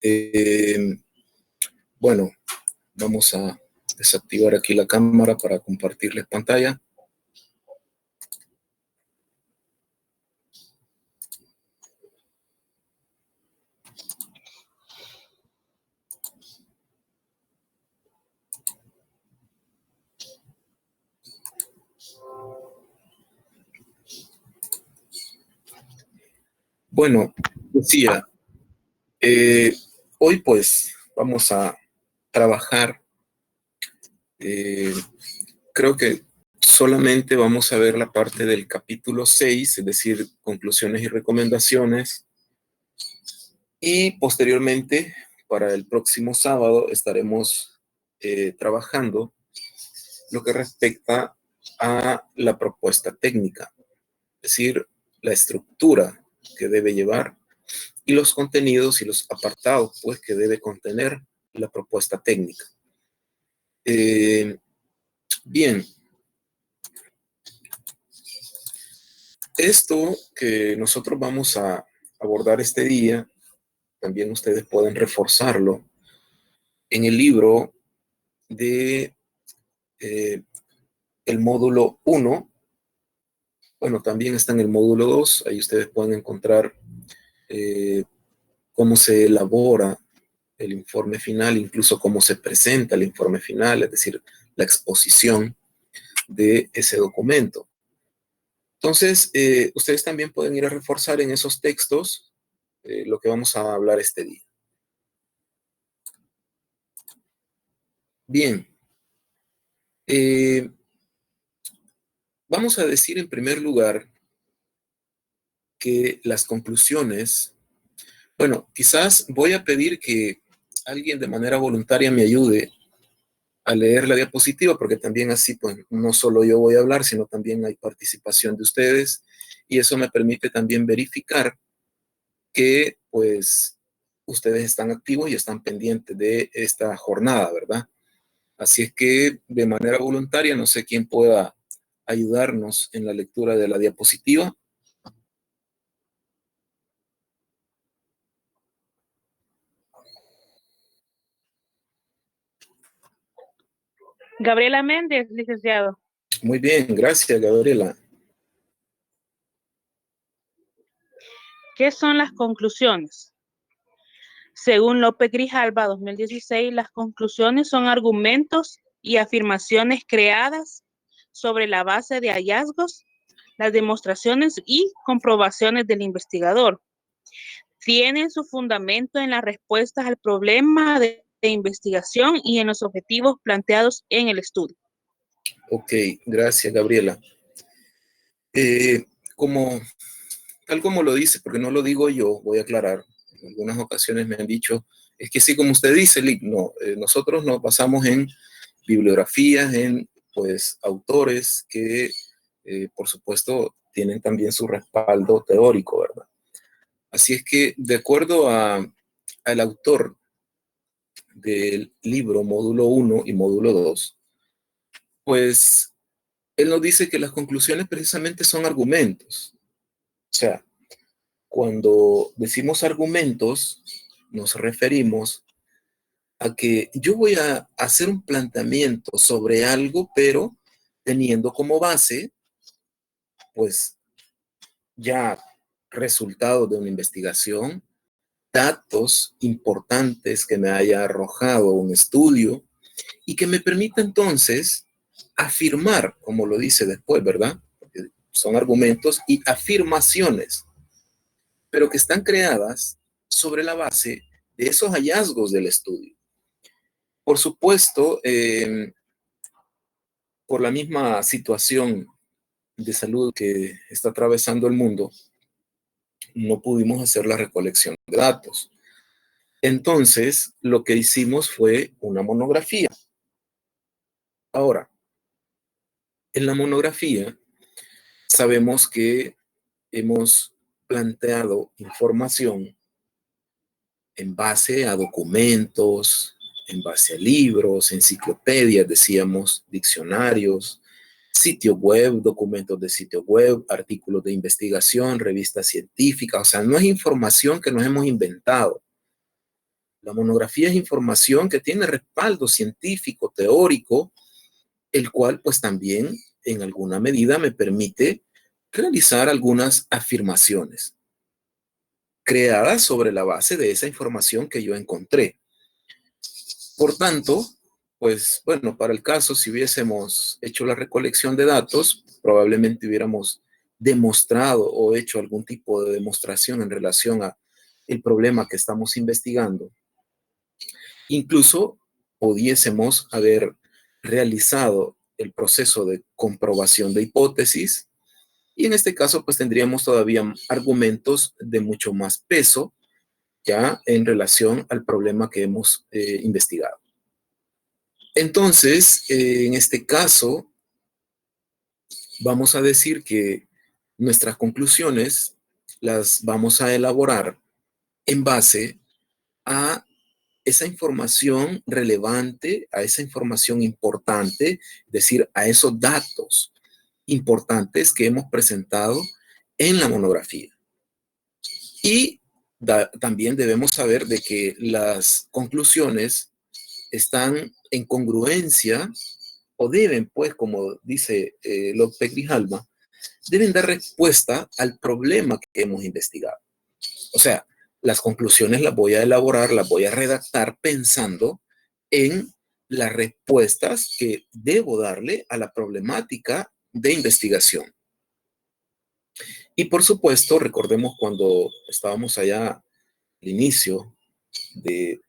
Eh, bueno, vamos a desactivar aquí la cámara para compartirles pantalla. Bueno, decía, hoy pues vamos a trabajar, creo que solamente vamos a ver la parte del capítulo 6, es decir, conclusiones y recomendaciones, y posteriormente, para el próximo sábado, estaremos trabajando lo que respecta a la propuesta técnica, es decir, la estructura que debe llevar y los contenidos y los apartados pues, que debe contener la propuesta técnica. Bien, esto que nosotros vamos a abordar este día, también ustedes pueden reforzarlo en el libro de el módulo 1. Bueno, también está en el módulo 2. Ahí ustedes pueden encontrar cómo se elabora el informe final, incluso cómo se presenta el informe final, es decir, la exposición de ese documento. Entonces, ustedes también pueden ir a reforzar en esos textos lo que vamos a hablar este día. Bien, vamos a decir en primer lugar que las conclusiones, bueno, quizás voy a pedir que alguien de manera voluntaria me ayude a leer la diapositiva, porque también así, pues, no solo yo voy a hablar, sino también hay participación de ustedes, y eso me permite también verificar que, pues, ustedes están activos y están pendientes de esta jornada, ¿verdad? Así es que, de manera voluntaria, no sé quién pueda ayudarnos en la lectura de la diapositiva. Gabriela Méndez, licenciado. Muy bien, gracias, Gabriela. ¿Qué son las conclusiones? Según López Grijalva, 2016, las conclusiones son argumentos y afirmaciones creadas sobre la base de hallazgos, las demostraciones y comprobaciones del investigador. Tienen su fundamento en las respuestas al problema de investigación y en los objetivos planteados en el estudio. Ok, gracias, Gabriela. Como tal como lo dice, porque no lo digo yo, voy a aclarar. En algunas ocasiones me han dicho, es que sí, como usted dice, Lick, no, nosotros nos basamos en bibliografías, en pues autores que, por supuesto, tienen también su respaldo teórico, ¿verdad? Así es que, de acuerdo al autor del libro Módulo 1 y Módulo 2, pues él nos dice que las conclusiones precisamente son argumentos. O sea, cuando decimos argumentos, nos referimos a que yo voy a hacer un planteamiento sobre algo, pero teniendo como base, pues, ya resultados de una investigación, datos importantes que me haya arrojado un estudio y que me permita entonces afirmar, como lo dice después, ¿verdad? Porque son argumentos y afirmaciones, pero que están creadas sobre la base de esos hallazgos del estudio. Por supuesto, por la misma situación de salud que está atravesando el mundo, no pudimos hacer la recolección de datos. Entonces, lo que hicimos fue una monografía. Ahora, en la monografía sabemos que hemos planteado información en base a documentos, en base a libros, enciclopedias, decíamos, diccionarios, sitio web, documentos de sitio web, artículos de investigación, revistas científicas. O sea, no es información que nos hemos inventado. La monografía es información que tiene respaldo científico, teórico, el cual pues también en alguna medida me permite realizar algunas afirmaciones creadas sobre la base de esa información que yo encontré. Por tanto, pues bueno, para el caso, si hubiésemos hecho la recolección de datos, probablemente hubiéramos demostrado o hecho algún tipo de demostración en relación a el problema que estamos investigando. Incluso pudiésemos haber realizado el proceso de comprobación de hipótesis y en este caso pues tendríamos todavía argumentos de mucho más peso ya en relación al problema que hemos investigado. Entonces, en este caso, vamos a decir que nuestras conclusiones las vamos a elaborar en base a esa información relevante, a esa información importante, es decir, a esos datos importantes que hemos presentado en la monografía. Y también debemos saber de que las conclusiones están en congruencia o deben, pues, como dice López Grijalva, deben dar respuesta al problema que hemos investigado. O sea, las conclusiones las voy a elaborar, las voy a redactar pensando en las respuestas que debo darle a la problemática de investigación. Y por supuesto, recordemos cuando estábamos allá al inicio del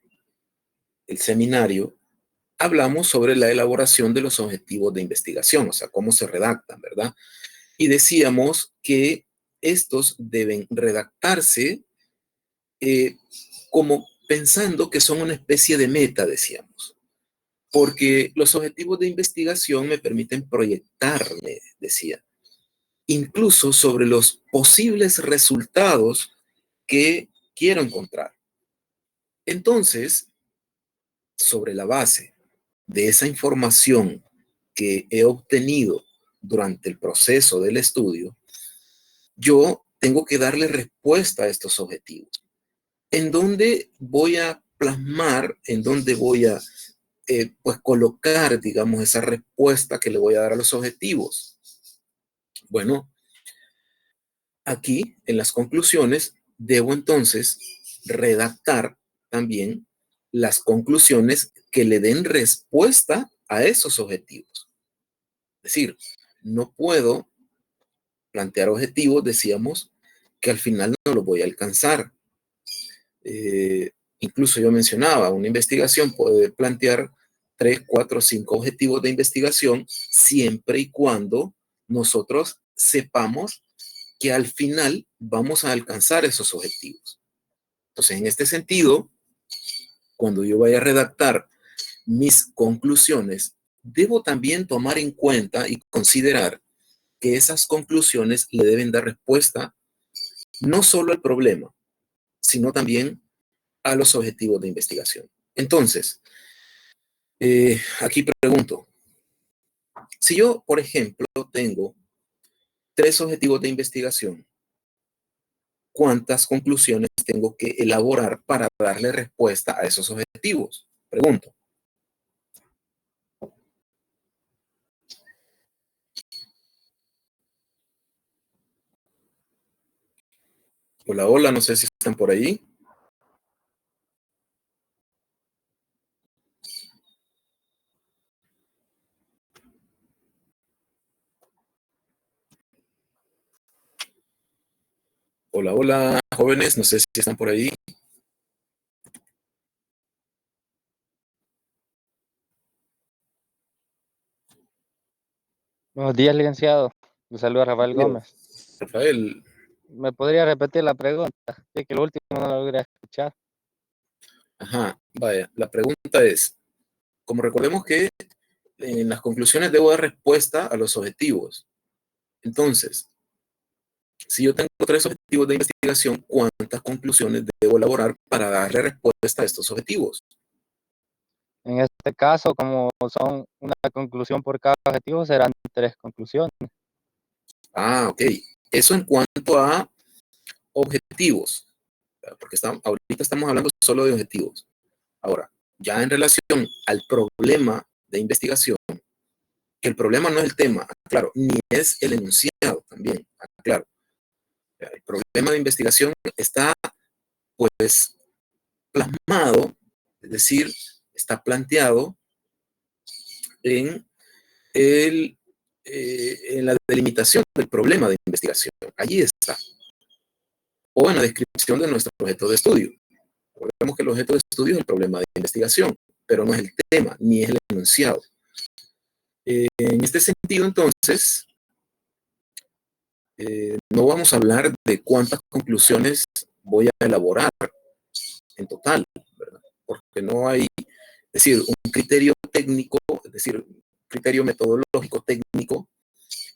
seminario, hablamos sobre la elaboración de los objetivos de investigación, o sea, cómo se redactan, ¿verdad? Y decíamos que estos deben redactarse como pensando que son una especie de meta, decíamos, porque los objetivos de investigación me permiten proyectarme, decía, incluso sobre los posibles resultados que quiero encontrar. Entonces, sobre la base de esa información que he obtenido durante el proceso del estudio, yo tengo que darle respuesta a estos objetivos. ¿En dónde voy a plasmar, en dónde voy a pues colocar, digamos, esa respuesta que le voy a dar a los objetivos? Bueno, aquí en las conclusiones debo entonces redactar también las conclusiones que le den respuesta a esos objetivos. Es decir, no puedo plantear objetivos, decíamos, que al final no los voy a alcanzar. Incluso yo mencionaba, una investigación puede plantear 3, 4, 5 objetivos de investigación siempre y cuando nosotros sepamos que al final vamos a alcanzar esos objetivos. Entonces, en este sentido, cuando yo vaya a redactar mis conclusiones, debo también tomar en cuenta y considerar que esas conclusiones le deben dar respuesta no solo al problema, sino también a los objetivos de investigación. Entonces, aquí pregunto, si yo, por ejemplo, tengo 3 objetivos de investigación, ¿cuántas conclusiones tengo que elaborar para darle respuesta a esos objetivos? Pregunto. Hola, hola, no sé si están por ahí. Hola, hola, jóvenes, no sé si están por ahí. Buenos días, licenciado. Le saluda Rafael Gómez. Rafael. ¿Me podría repetir la pregunta? Es que lo último no lo logré escuchar. Ajá, vaya, la pregunta es, como recordemos que en las conclusiones debo dar respuesta a los objetivos. Entonces, si yo tengo 3 objetivos de investigación, ¿cuántas conclusiones debo elaborar para darle respuesta a estos objetivos? En este caso, como son una conclusión por cada objetivo, serán 3 conclusiones. Ah, ok. Eso en cuanto a objetivos, porque ahorita estamos hablando solo de objetivos. Ahora, ya en relación al problema de investigación, que el problema no es el tema, claro, ni es el enunciado también, claro. El problema de investigación está, pues, plasmado, es decir, está planteado en, en la delimitación del problema de investigación. Allí está. O en la descripción de nuestro objeto de estudio. Recordemos que el objeto de estudio es el problema de investigación, pero no es el tema, ni es el enunciado. En este sentido, entonces, no vamos a hablar de cuántas conclusiones voy a elaborar en total, ¿verdad? Porque no hay, es decir, un criterio técnico, es decir, un criterio metodológico técnico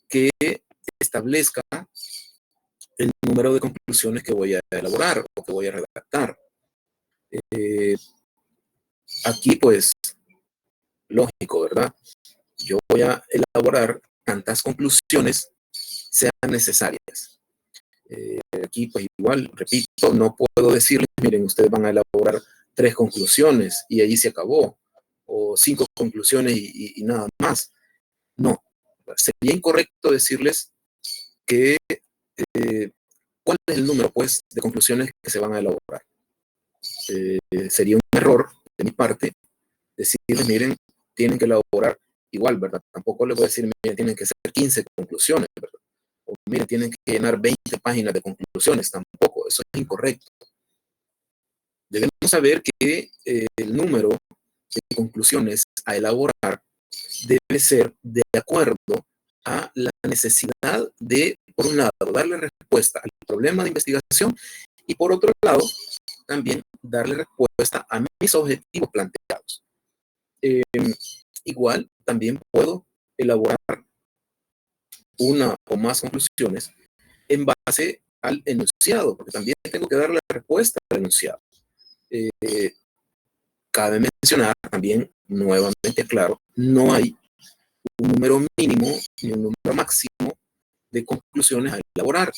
que establezca el número de conclusiones que voy a elaborar o que voy a redactar. Aquí, pues, lógico, ¿verdad? Yo voy a elaborar tantas conclusiones sean necesarias. Aquí, pues igual, repito, no puedo decirles, miren, ustedes van a elaborar 3 conclusiones y allí se acabó, o 5 conclusiones y nada más. No, sería incorrecto decirles que cuál es el número, pues, de conclusiones que se van a elaborar. Sería un error de mi parte decirles, miren, tienen que elaborar igual, ¿verdad? Tampoco les voy a decir, miren, tienen que ser 15 conclusiones, ¿verdad? O miren, tienen que llenar 20 páginas de conclusiones, tampoco, eso es incorrecto. Debemos saber que el número de conclusiones a elaborar debe ser de acuerdo a la necesidad de, por un lado, darle respuesta al problema de investigación y por otro lado, también darle respuesta a mis objetivos planteados. Igual, también puedo elaborar una o más conclusiones en base al enunciado, porque también tengo que darle respuesta al enunciado. Cabe mencionar también, nuevamente claro, no hay un número mínimo ni un número máximo de conclusiones a elaborar.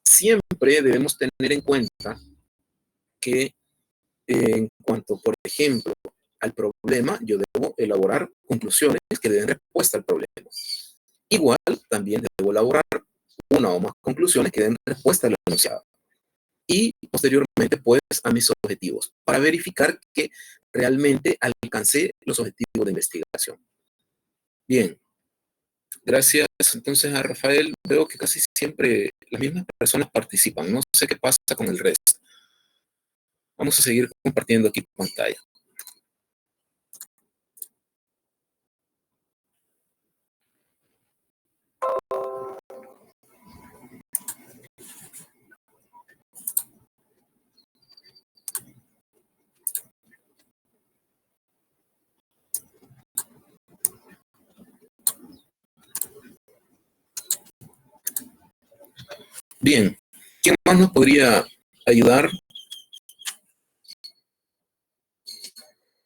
Siempre debemos tener en cuenta que en cuanto, por ejemplo, al problema, yo debo elaborar conclusiones que den respuesta al problema. Igual, también debo elaborar una o más conclusiones que den respuesta al enunciado. Y posteriormente, pues, a mis objetivos, para verificar que realmente alcancé los objetivos de investigación. Bien, gracias entonces a Rafael. Veo que casi siempre las mismas personas participan. No sé qué pasa con el resto. Vamos a seguir compartiendo aquí pantalla. Bien, ¿quién más nos podría ayudar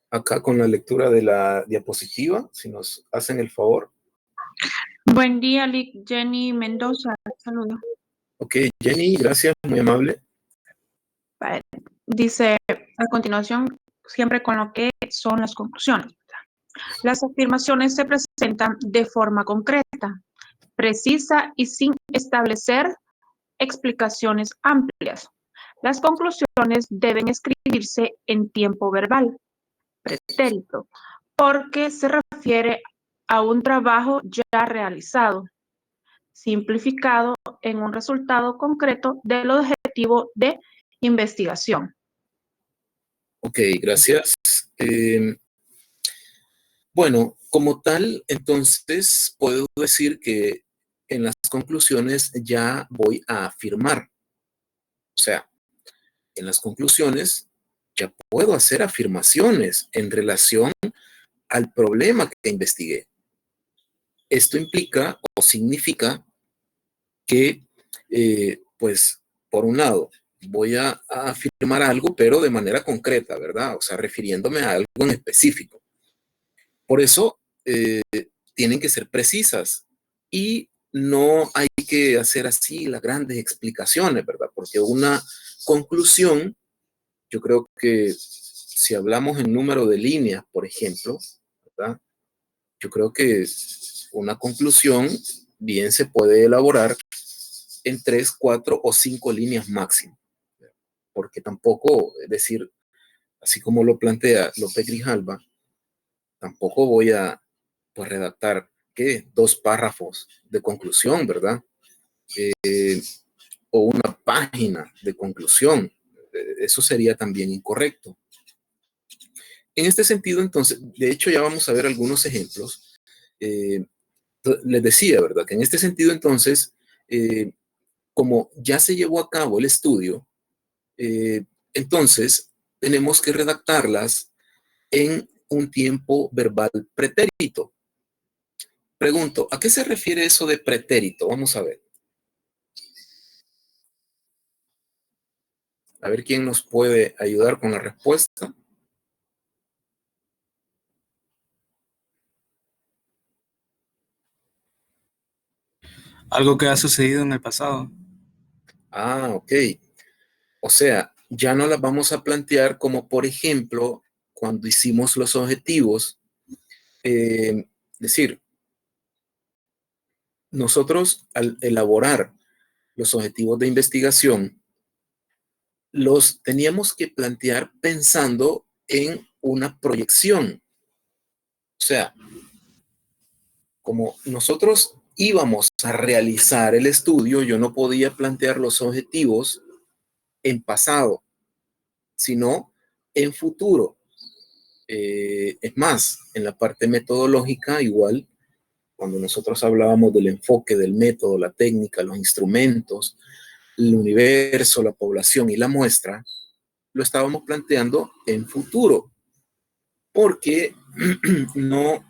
acá con la lectura de la diapositiva? Si nos hacen el favor. Buen día, Jenny Mendoza. Saludos. Ok, Jenny, gracias, muy amable. Vale. Dice a continuación, siempre con lo que son las conclusiones. Las afirmaciones se presentan de forma concreta, precisa y sin establecer explicaciones amplias. Las conclusiones deben escribirse en tiempo verbal, pretérito, porque se refiere a un trabajo ya realizado, simplificado en un resultado concreto del objetivo de investigación. Ok, gracias. Bueno, como tal, entonces puedo decir que en las conclusiones ya voy a afirmar. O sea, en las conclusiones ya puedo hacer afirmaciones en relación al problema que investigué. Esto implica o significa que, pues, por un lado, voy a afirmar algo, pero de manera concreta, ¿verdad? O sea, refiriéndome a algo en específico. Por eso, tienen que ser precisas y no hay que hacer así las grandes explicaciones, ¿verdad? Porque una conclusión, yo creo que si hablamos en número de líneas, por ejemplo, ¿verdad? Yo creo que una conclusión bien se puede elaborar en 3, 4 o 5 líneas máximo. Porque tampoco, es decir, así como lo plantea López Grijalva, tampoco voy a pues, redactar, ¿qué? 2 párrafos de conclusión, ¿verdad? O una página de conclusión. Eso sería también incorrecto. En este sentido, entonces, de hecho ya vamos a ver algunos ejemplos. Les decía, ¿verdad? Que en este sentido, entonces, como ya se llevó a cabo el estudio, entonces tenemos que redactarlas en un tiempo verbal pretérito. Pregunto, ¿a qué se refiere eso de pretérito? Vamos a ver. A ver quién nos puede ayudar con la respuesta. Algo que ha sucedido en el pasado. Ah, ok. O sea, ya no las vamos a plantear como, por ejemplo, cuando hicimos los objetivos. Decir, nosotros al elaborar los objetivos de investigación, los teníamos que plantear pensando en una proyección. O sea, como nosotros íbamos a realizar el estudio, yo no podía plantear los objetivos en pasado, sino en futuro. Es más, en la parte metodológica, igual, cuando nosotros hablábamos del enfoque del método, la técnica, los instrumentos, el universo, la población y la muestra, lo estábamos planteando en futuro, porque no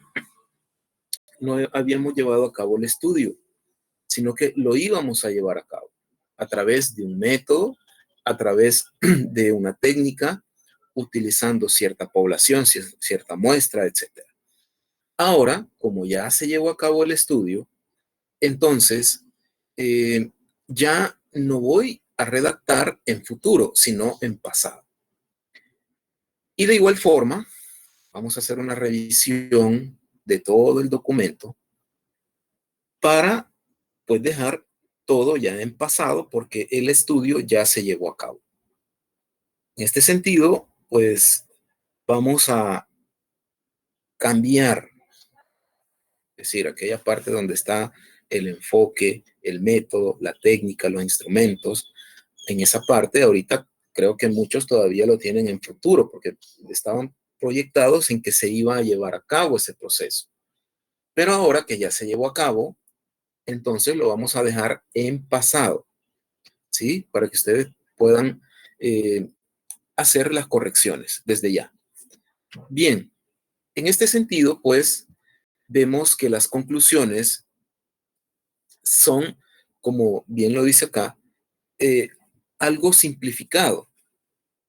habíamos llevado a cabo el estudio, sino que lo íbamos a llevar a cabo a través de un método, a través de una técnica, utilizando cierta población, cierta muestra, etc. Ahora, como ya se llevó a cabo el estudio, entonces ya no voy a redactar en futuro, sino en pasado. Y de igual forma, vamos a hacer una revisión de todo el documento para pues dejar todo ya en pasado porque el estudio ya se llevó a cabo. En este sentido, pues vamos a cambiar, es decir, aquella parte donde está el enfoque, el método, la técnica, los instrumentos. En esa parte, ahorita creo que muchos todavía lo tienen en futuro porque estaban proyectados en que se iba a llevar a cabo ese proceso. Pero ahora que ya se llevó a cabo, entonces lo vamos a dejar en pasado, ¿sí? Para que ustedes puedan hacer las correcciones desde ya. Bien, en este sentido, pues, vemos que las conclusiones son, como bien lo dice acá, algo simplificado,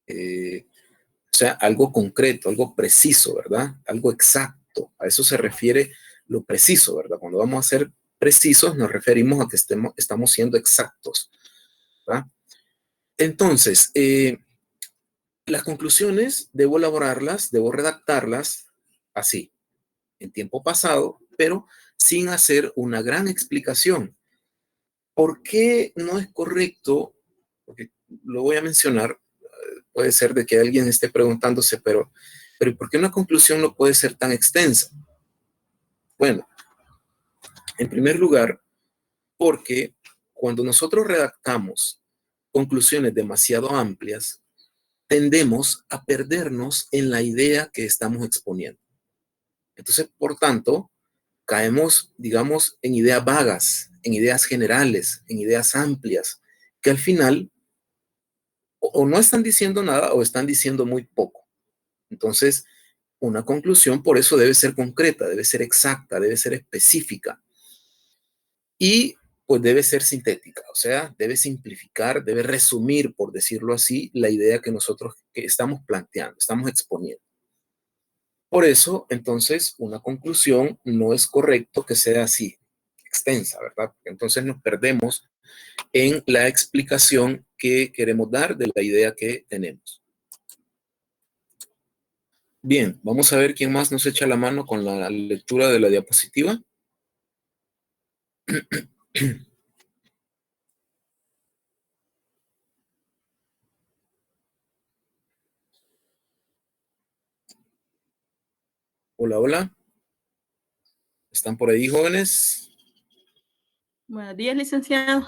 o sea, algo concreto, algo preciso, ¿verdad? Algo exacto. A eso se refiere lo preciso, ¿verdad? Cuando vamos a ser precisos, nos referimos a que estamos siendo exactos, ¿verdad? Entonces, las conclusiones debo elaborarlas, debo redactarlas así, en tiempo pasado, pero sin hacer una gran explicación. ¿Por qué no es correcto? Porque lo voy a mencionar, puede ser de que alguien esté preguntándose, pero ¿por qué una conclusión no puede ser tan extensa? Bueno, en primer lugar, porque cuando nosotros redactamos conclusiones demasiado amplias, tendemos a perdernos en la idea que estamos exponiendo. Entonces, por tanto, caemos, digamos, en ideas vagas, en ideas generales, en ideas amplias, que al final o no están diciendo nada o están diciendo muy poco. Entonces, una conclusión por eso debe ser concreta, debe ser exacta, debe ser específica y pues debe ser sintética, o sea, debe simplificar, debe resumir, por decirlo así, la idea que nosotros que estamos planteando, estamos exponiendo. Por eso, entonces, una conclusión no es correcto que sea así, extensa, ¿verdad? Porque entonces nos perdemos en la explicación que queremos dar de la idea que tenemos. Bien, vamos a ver quién más nos echa la mano con la lectura de la diapositiva. Hola, hola. ¿Están por ahí, jóvenes? Buenos días, licenciado.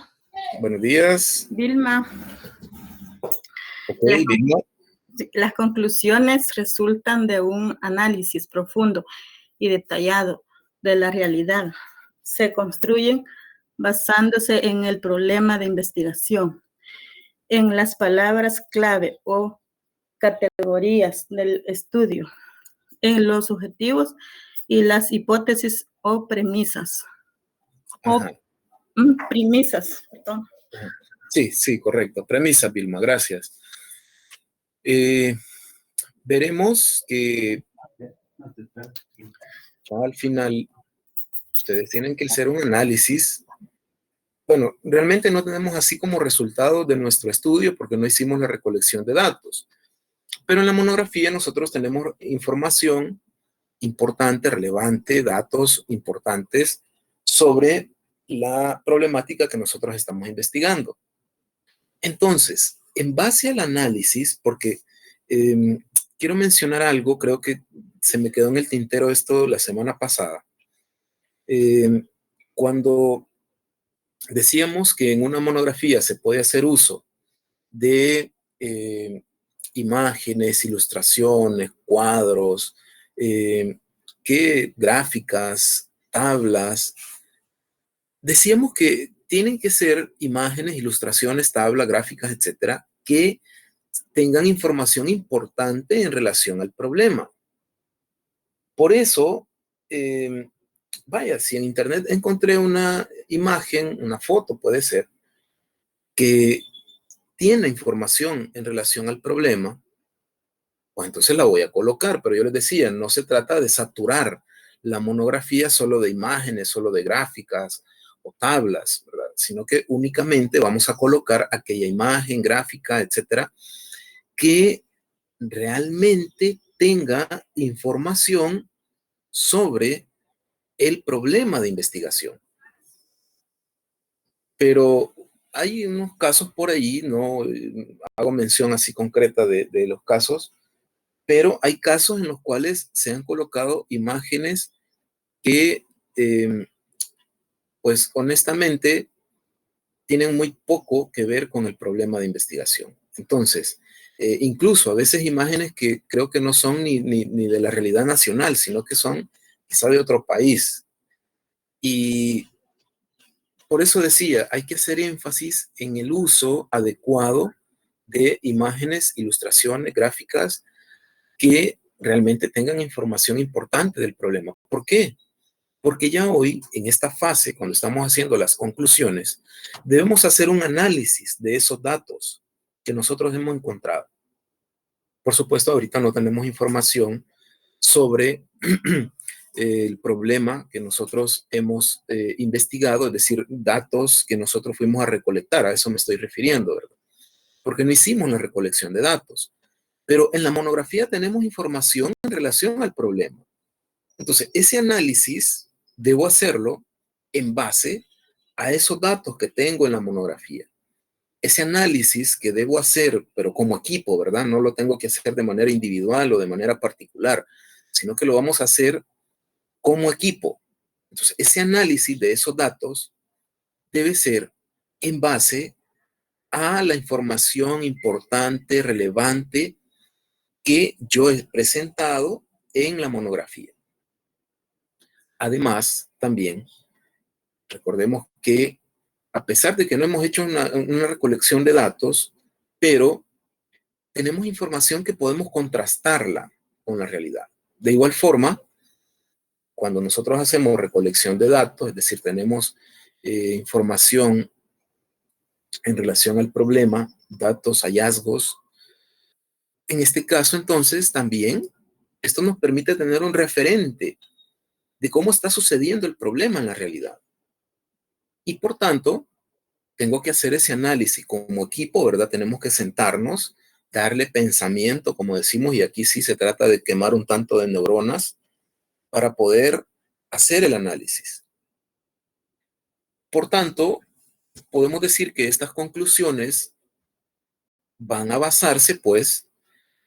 Buenos días. Vilma. Ok, Vilma. Las conclusiones resultan de un análisis profundo y detallado de la realidad. Se construyen basándose en el problema de investigación, en las palabras clave o categorías del estudio, en los objetivos y las hipótesis o premisas. Premisas, perdón. Sí, correcto. Premisa, Vilma, gracias. Veremos que al final ustedes tienen que hacer un análisis. Bueno, realmente no tenemos así como resultado de nuestro estudio porque no hicimos la recolección de datos. Pero en la monografía nosotros tenemos información importante, relevante, datos importantes sobre la problemática que nosotros estamos investigando. Entonces, en base al análisis, porque quiero mencionar algo, creo que se me quedó en el tintero esto la semana pasada. Cuando decíamos que en una monografía se puede hacer uso de imágenes, ilustraciones, cuadros, gráficas, tablas, decíamos que tienen que ser imágenes, ilustraciones, tablas, gráficas, etcétera, que tengan información importante en relación al problema. Por eso, vaya, si en internet encontré una imagen, una foto puede ser, que tiene información en relación al problema, pues entonces la voy a colocar. Pero yo les decía, no se trata de saturar la monografía solo de imágenes, solo de gráficas o tablas, ¿verdad? Sino que únicamente vamos a colocar aquella imagen, gráfica, etcétera, que realmente tenga información sobre el problema de investigación. Pero hay unos casos por ahí, no hago mención así concreta de los casos, pero hay casos en los cuales se han colocado imágenes que, pues honestamente, tienen muy poco que ver con el problema de investigación. Entonces, incluso a veces imágenes que creo que no son ni de la realidad nacional, sino que son quizá de otro país. Y por eso decía, hay que hacer énfasis en el uso adecuado de imágenes, ilustraciones, gráficas que realmente tengan información importante del problema. ¿Por qué? Porque ya hoy, en esta fase, cuando estamos haciendo las conclusiones, debemos hacer un análisis de esos datos que nosotros hemos encontrado. Por supuesto, ahorita no tenemos información sobre el problema que nosotros hemos investigado, es decir, datos que nosotros fuimos a recolectar, a eso me estoy refiriendo, ¿verdad? Porque no hicimos la recolección de datos. Pero en la monografía tenemos información en relación al problema. Entonces, ese análisis debo hacerlo en base a esos datos que tengo en la monografía. Ese análisis que debo hacer, pero como equipo, ¿verdad? No lo tengo que hacer de manera individual o de manera particular, sino que lo vamos a hacer como equipo. Entonces, ese análisis de esos datos debe ser en base a la información importante, relevante, que yo he presentado en la monografía. Además, también, recordemos que a pesar de que no hemos hecho una recolección de datos, pero tenemos información que podemos contrastarla con la realidad. De igual forma, cuando nosotros hacemos recolección de datos, es decir, tenemos información en relación al problema, datos, hallazgos, en este caso, entonces, también esto nos permite tener un referente de cómo está sucediendo el problema en la realidad. Y por tanto, tengo que hacer ese análisis como equipo, ¿verdad? Tenemos que sentarnos darle pensamiento, como decimos, y aquí sí se trata de quemar un tanto de neuronas para poder hacer el análisis. Por tanto, podemos decir que estas conclusiones van a basarse, pues,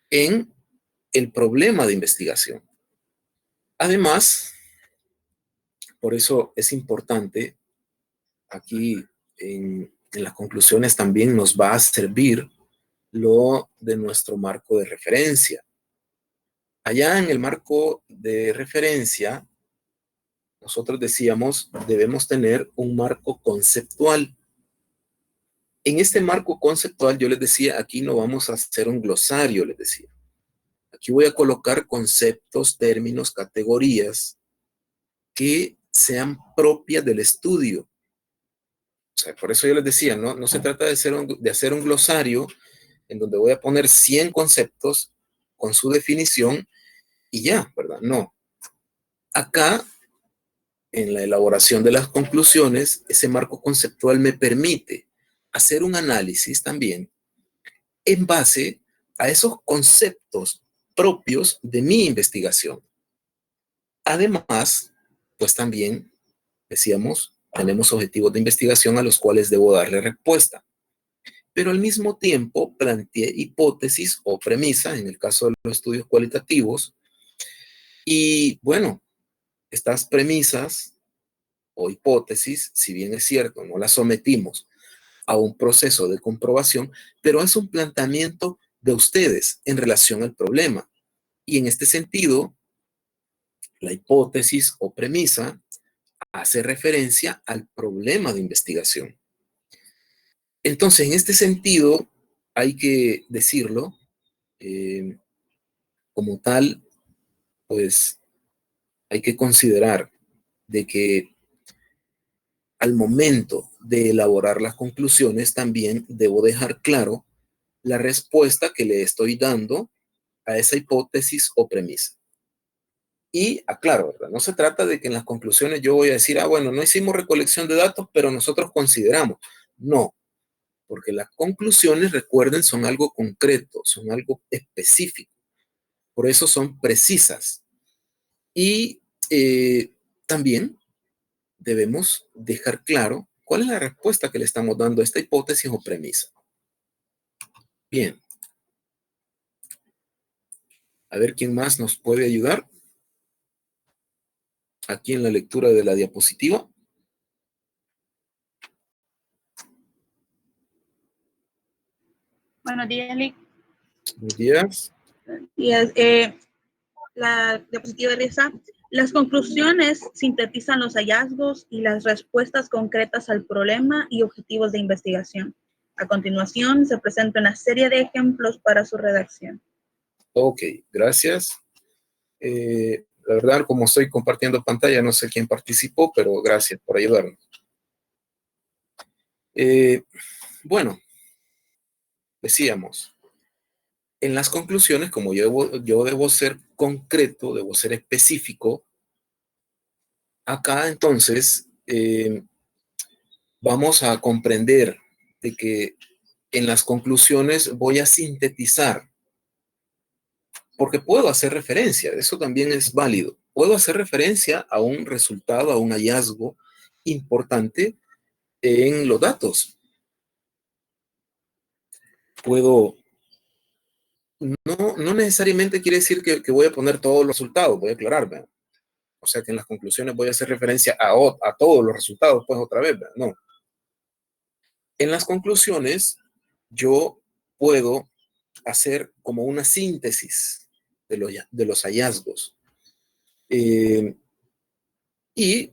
en el problema de investigación. Además, por eso es importante, aquí en las conclusiones también nos va a servir lo de nuestro marco de referencia. Allá en el marco de referencia, nosotros decíamos, debemos tener un marco conceptual. En este marco conceptual, yo les decía, aquí no vamos a hacer un glosario, les decía. Aquí voy a colocar conceptos, términos, categorías que sean propias del estudio. O sea, por eso yo les decía, no se trata de hacer un glosario en donde voy a poner 100 conceptos con su definición y ya, ¿verdad? No. Acá, en la elaboración de las conclusiones, ese marco conceptual me permite hacer un análisis también en base a esos conceptos propios de mi investigación. Además, pues también, decíamos, tenemos objetivos de investigación a los cuales debo darle respuesta. Pero al mismo tiempo planteé hipótesis o premisas, en el caso de los estudios cualitativos, y bueno, estas premisas o hipótesis, si bien es cierto, no las sometimos a un proceso de comprobación, pero es un planteamiento de ustedes en relación al problema. Y en este sentido, la hipótesis o premisa hace referencia al problema de investigación. Entonces, en este sentido, hay que decirlo, como tal, pues hay que considerar de que al momento de elaborar las conclusiones también debo dejar claro la respuesta que le estoy dando a esa hipótesis o premisa. Y aclaro, ¿verdad? No se trata de que en las conclusiones yo voy a decir, bueno, no hicimos recolección de datos, pero nosotros consideramos. No, porque las conclusiones, recuerden, son algo concreto, son algo específico. Por eso son precisas. Y también debemos dejar claro cuál es la respuesta que le estamos dando a esta hipótesis o premisa. Bien. A ver quién más nos puede ayudar. Aquí en la lectura de la diapositiva. Buenos días, Lick. Buenos días. Y la diapositiva dice, las conclusiones sintetizan los hallazgos y las respuestas concretas al problema y objetivos de investigación. A continuación, se presenta una serie de ejemplos para su redacción. Ok, gracias. La verdad, como estoy compartiendo pantalla, no sé quién participó, pero gracias por ayudarnos. Bueno, decíamos, en las conclusiones, como yo debo ser concreto, debo ser específico, acá entonces vamos a comprender de que en las conclusiones voy a sintetizar, porque puedo hacer referencia, eso también es válido. Puedo hacer referencia a un resultado, a un hallazgo importante en los datos. Puedo, no necesariamente quiere decir que voy a poner todos los resultados, voy a aclarar, ¿verdad? O sea que en las conclusiones voy a hacer referencia a todos los resultados, pues otra vez, ¿verdad? No. En las conclusiones, yo puedo hacer como una síntesis de los hallazgos. Y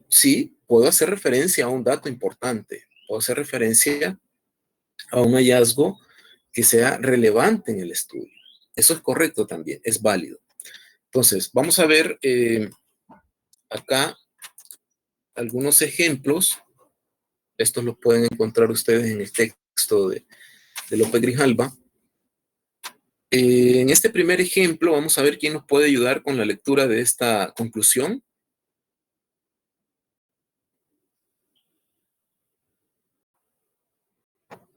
sí, puedo hacer referencia a un dato importante, puedo hacer referencia a un hallazgo que sea relevante en el estudio. Eso es correcto también, es válido. Entonces, vamos a ver acá algunos ejemplos. Estos los pueden encontrar ustedes en el texto de López Grijalva. En este primer ejemplo, vamos a ver quién nos puede ayudar con la lectura de esta conclusión.